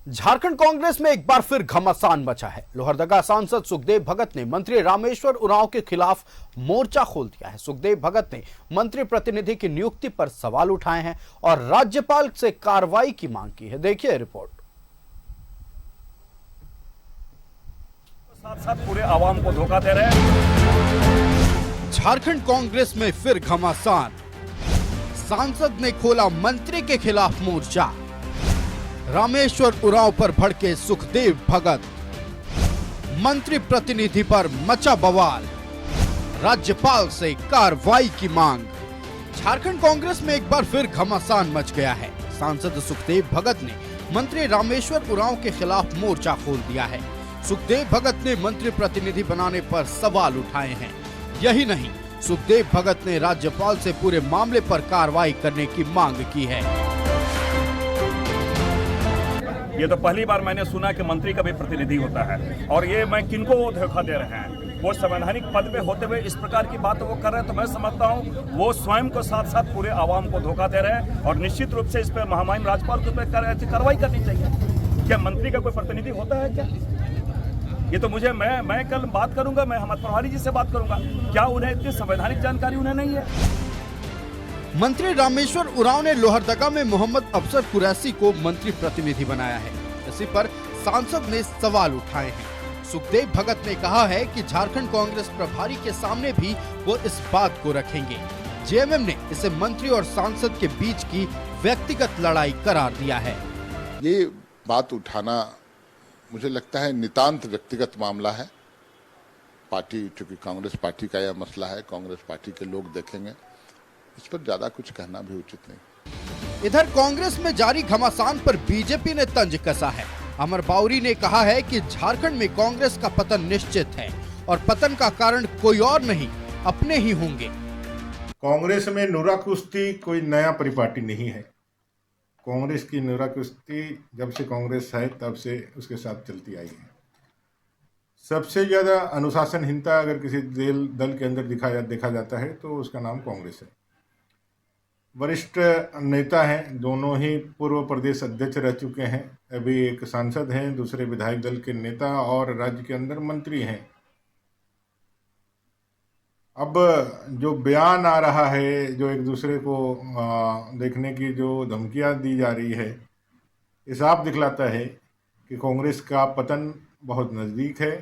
झारखंड कांग्रेस में एक बार फिर घमासान मचा है। लोहरदगा सांसद सुखदेव भगत ने मंत्री रामेश्वर उरांव के खिलाफ मोर्चा खोल दिया है। सुखदेव भगत ने मंत्री प्रतिनिधि की नियुक्ति पर सवाल उठाए हैं और राज्यपाल से कार्रवाई की मांग की है। देखिए रिपोर्ट। साथ साथ पूरे आवाम को धोखा दे रहे हैं। झारखंड कांग्रेस में फिर घमासान, सांसद ने खोला मंत्री के खिलाफ मोर्चा। रामेश्वर उरांव पर भड़के सुखदेव भगत, मंत्री प्रतिनिधि पर मचा बवाल, राज्यपाल से कार्रवाई की मांग। झारखंड कांग्रेस में एक बार फिर घमासान मच गया है। सांसद सुखदेव भगत ने मंत्री रामेश्वर उरांव के खिलाफ मोर्चा खोल दिया है। सुखदेव भगत ने मंत्री प्रतिनिधि बनाने पर सवाल उठाए हैं। यही नहीं, सुखदेव भगत ने राज्यपाल से पूरे मामले पर कार्रवाई करने की मांग की है। ये तो पहली बार मैंने सुना कि मंत्री का भी प्रतिनिधि होता है, और ये मैं किनको धोखा दे रहे हैं। वो संवैधानिक पद पे होते हुए इस प्रकार की बात वो कर रहे हैं, तो मैं समझता हूँ वो स्वयं को साथ साथ पूरे आवाम को धोखा दे रहे हैं। और निश्चित रूप से इस पर महामहिम राज्यपाल को कार्रवाई करनी चाहिए। क्या मंत्री का कोई प्रतिनिधि होता है क्या? ये तो मुझे मैं कल बात करूंगा, मैं हेमंत प्रभारी जी से बात करूंगा। क्या उन्हें इतनी संवैधानिक जानकारी उन्हें नहीं है? मंत्री रामेश्वर उरांव ने लोहरदगा में मोहम्मद अफसर कुरैशी को मंत्री प्रतिनिधि बनाया है। इसी पर सांसद ने सवाल उठाए हैं। सुखदेव भगत ने कहा है कि झारखंड कांग्रेस प्रभारी के सामने भी वो इस बात को रखेंगे। जेएमएम ने इसे मंत्री और सांसद के बीच की व्यक्तिगत लड़ाई करार दिया है। ये बात उठाना मुझे लगता है नितांत व्यक्तिगत मामला है। पार्टी, चूंकि कांग्रेस पार्टी का यह मसला है, कांग्रेस पार्टी के लोग देखेंगे, इस पर ज्यादा कुछ कहना भी उचित नहीं। इधर कांग्रेस में जारी घमासान पर बीजेपी ने तंज कसा है। अमर बाउरी ने कहा है कि झारखंड में कांग्रेस का पतन निश्चित है और पतन का कारण कोई और नहीं, अपने ही होंगे। कांग्रेस में नुरा कुश्ती कोई नया परिपाटी नहीं है। कांग्रेस की नुरा कुश्ती जब से कांग्रेस है तब से उसके साथ चलती आई है। सबसे ज्यादा अनुशासनहीनता अगर किसी दल के अंदर देखा जाता है तो उसका नाम कांग्रेस है। वरिष्ठ नेता हैं, दोनों ही पूर्व प्रदेश अध्यक्ष रह चुके हैं, अभी एक सांसद हैं, दूसरे विधायक दल के नेता और राज्य के अंदर मंत्री हैं। अब जो बयान आ रहा है, जो एक दूसरे को देखने की जो धमकियां दी जा रही है, ये साफ दिखलाता है कि कांग्रेस का पतन बहुत नज़दीक है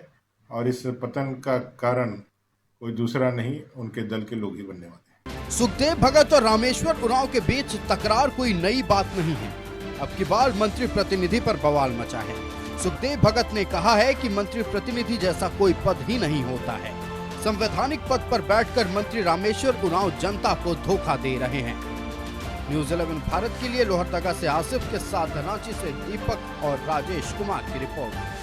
और इस पतन का कारण कोई दूसरा नहीं, उनके दल के लोग ही बनने वाले हैं। सुखदेव भगत और रामेश्वर उरांव के बीच तकरार कोई नई बात नहीं है। अब की बार मंत्री प्रतिनिधि पर बवाल मचा है। सुखदेव भगत ने कहा है कि मंत्री प्रतिनिधि जैसा कोई पद ही नहीं होता है। संवैधानिक पद पर बैठकर मंत्री रामेश्वर उरांव जनता को धोखा दे रहे हैं। न्यूज़ 11 भारत के लिए लोहरदगा से आसिफ के साथ धनाची से दीपक और राजेश कुमार की रिपोर्ट।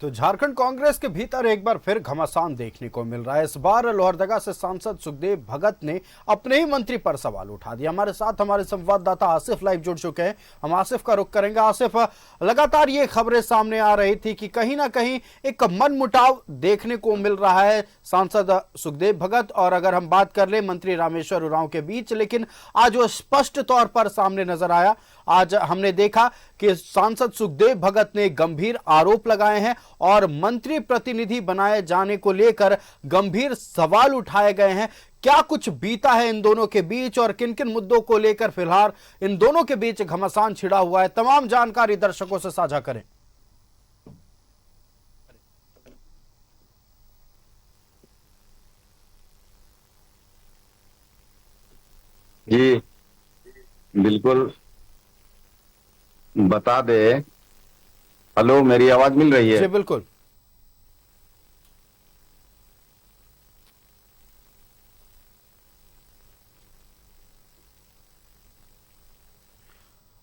तो झारखंड कांग्रेस के भीतर एक बार फिर घमासान देखने को मिल रहा है। इस बार लोहरदगा से सांसद सुखदेव भगत ने अपने ही मंत्री पर सवाल उठा दिया। हमारे साथ हमारे संवाददाता आसिफ लाइव जुड़ चुके हैं, हम आसिफ का रुख करेंगे। आसिफ, लगातार ये खबरें सामने आ रही थी कि कहीं ना कहीं एक मनमुटाव देखने को मिल रहा है सांसद सुखदेव भगत और अगर हम बात कर ले मंत्री रामेश्वर उरांव के बीच, लेकिन आज वो स्पष्ट तौर पर सामने नजर आया। आज हमने देखा कि सांसद सुखदेव भगत ने गंभीर आरोप लगाए हैं और मंत्री प्रतिनिधि बनाए जाने को लेकर गंभीर सवाल उठाए गए हैं। क्या कुछ बीता है इन दोनों के बीच और किन किन मुद्दों को लेकर फिलहाल इन दोनों के बीच घमासान छिड़ा हुआ है, तमाम जानकारी दर्शकों से साझा करें। जी बिल्कुल बता दे। हेलो, मेरी आवाज मिल रही है? जी बिल्कुल।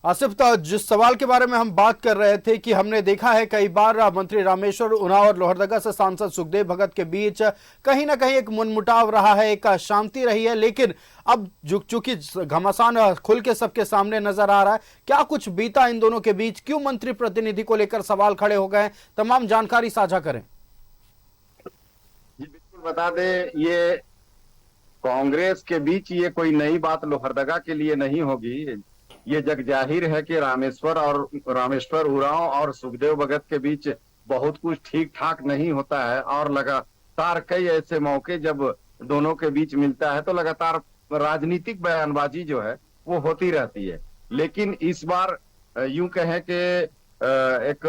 आसिफ, जिस सवाल के बारे में हम बात कर रहे थे कि हमने देखा है कई बार मंत्री रामेश्वर उरांव और लोहरदगा से सांसद सुखदेव भगत के बीच कहीं ना कहीं एक मनमुटाव रहा है, एक शांति रही है, लेकिन अब चूंकि घमासान खुल के सबके सामने नजर आ रहा है, क्या कुछ बीता इन दोनों के बीच? क्यों मंत्री प्रतिनिधि को लेकर सवाल खड़े हो गए? तमाम जानकारी साझा करें। जी बिल्कुल बता दे। ये कांग्रेस के बीच ये कोई नई बात लोहरदगा के लिए नहीं होगी। ये जग जाहिर है कि रामेश्वर उरांव और सुखदेव भगत के बीच बहुत कुछ ठीक ठाक नहीं होता है और लगातार कई ऐसे मौके जब दोनों के बीच मिलता है तो लगातार राजनीतिक बयानबाजी जो है वो होती रहती है। लेकिन इस बार यूं कहें कि एक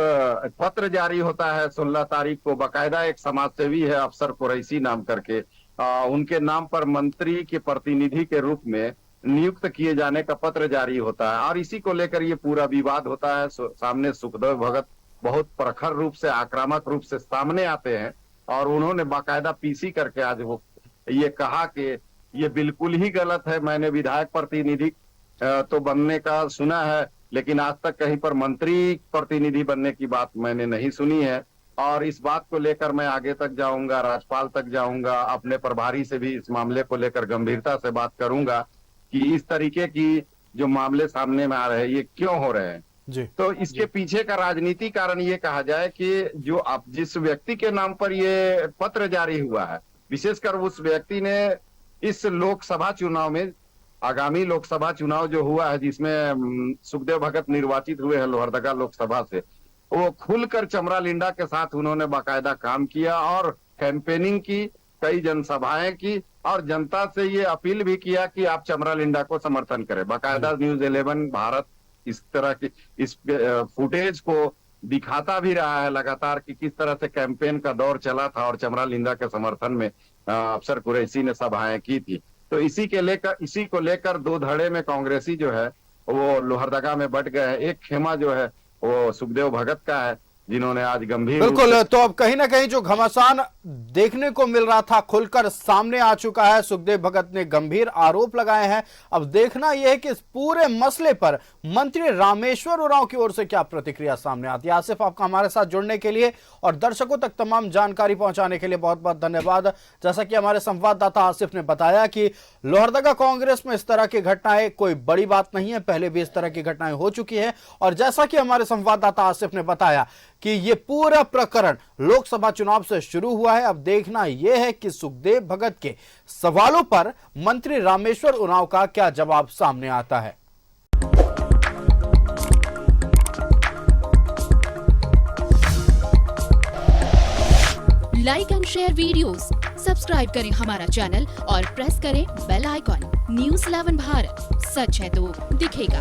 पत्र जारी होता है 16 तारीख को, बाकायदा एक समाजसेवी है अफसर कुरैशी नाम करके, उनके नाम पर मंत्री के प्रतिनिधि के रूप में नियुक्त किए जाने का पत्र जारी होता है और इसी को लेकर ये पूरा विवाद होता है। सामने सुखदेव भगत बहुत प्रखर रूप से, आक्रामक रूप से सामने आते हैं और उन्होंने बाकायदा पीसी करके आज वो ये कहा कि ये बिल्कुल ही गलत है। मैंने विधायक प्रतिनिधि तो बनने का सुना है, लेकिन आज तक कहीं पर मंत्री प्रतिनिधि बनने की बात मैंने नहीं सुनी है और इस बात को लेकर मैं आगे तक जाऊंगा, राज्यपाल तक जाऊंगा, अपने प्रभारी से भी इस मामले को लेकर गंभीरता से बात करूंगा कि इस तरीके की जो मामले सामने में आ रहे हैं ये क्यों हो रहे हैं जी। तो इसके पीछे का राजनीतिक कारण ये कहा जाए कि जो आप जिस व्यक्ति के नाम पर ये पत्र जारी हुआ है, विशेषकर उस व्यक्ति ने इस लोकसभा चुनाव में, आगामी लोकसभा चुनाव जो हुआ है जिसमें सुखदेव भगत निर्वाचित हुए हैं लोहरदगा लोकसभा से, वो खुलकर चमरालिंडा के साथ उन्होंने बाकायदा काम किया और कैंपेनिंग की, कई जनसभाएं की और जनता से ये अपील भी किया कि आप चमरालिंडा को समर्थन करें। बाकायदा न्यूज 11 भारत इस तरह की इस फुटेज को दिखाता भी रहा है लगातार कि किस तरह से कैंपेन का दौर चला था और चमरालिंडा के समर्थन में अफसर कुरैशी ने सभाएं की थी। तो इसी को लेकर दो धड़े में कांग्रेसी जो है वो लोहरदगा में बट गए हैं। एक खेमा जो है वो सुखदेव भगत का है जिन्होंने आज गंभीर बिल्कुल, तो अब कहीं ना कहीं जो घमासान देखने को मिल रहा था खुलकर सामने आ चुका है। सुखदेव भगत ने गंभीर आरोप लगाए हैं। अब देखना यह है कि इस पूरे मसले पर मंत्री रामेश्वर उरांव की ओर से क्या प्रतिक्रिया सामने आती है। आसिफ, आपका हमारे साथ जुड़ने के लिए और दर्शकों तक तमाम जानकारी पहुंचाने के लिए बहुत बहुत धन्यवाद। जैसा कि हमारे संवाददाता आसिफ ने बताया कि लोहरदगा कांग्रेस में इस तरह की घटनाएं कोई बड़ी बात नहीं है, पहले भी इस तरह की घटनाएं हो चुकी है और जैसा कि हमारे संवाददाता आसिफ ने बताया कि ये पूरा प्रकरण लोकसभा चुनाव से शुरू हुआ है। अब देखना यह है कि सुखदेव भगत के सवालों पर मंत्री रामेश्वर उरांव का क्या जवाब सामने आता है। Like and share videos, subscribe करें हमारा चैनल और प्रेस करें बेल आइकॉन। न्यूज़ 11 भारत, सच है तो दिखेगा।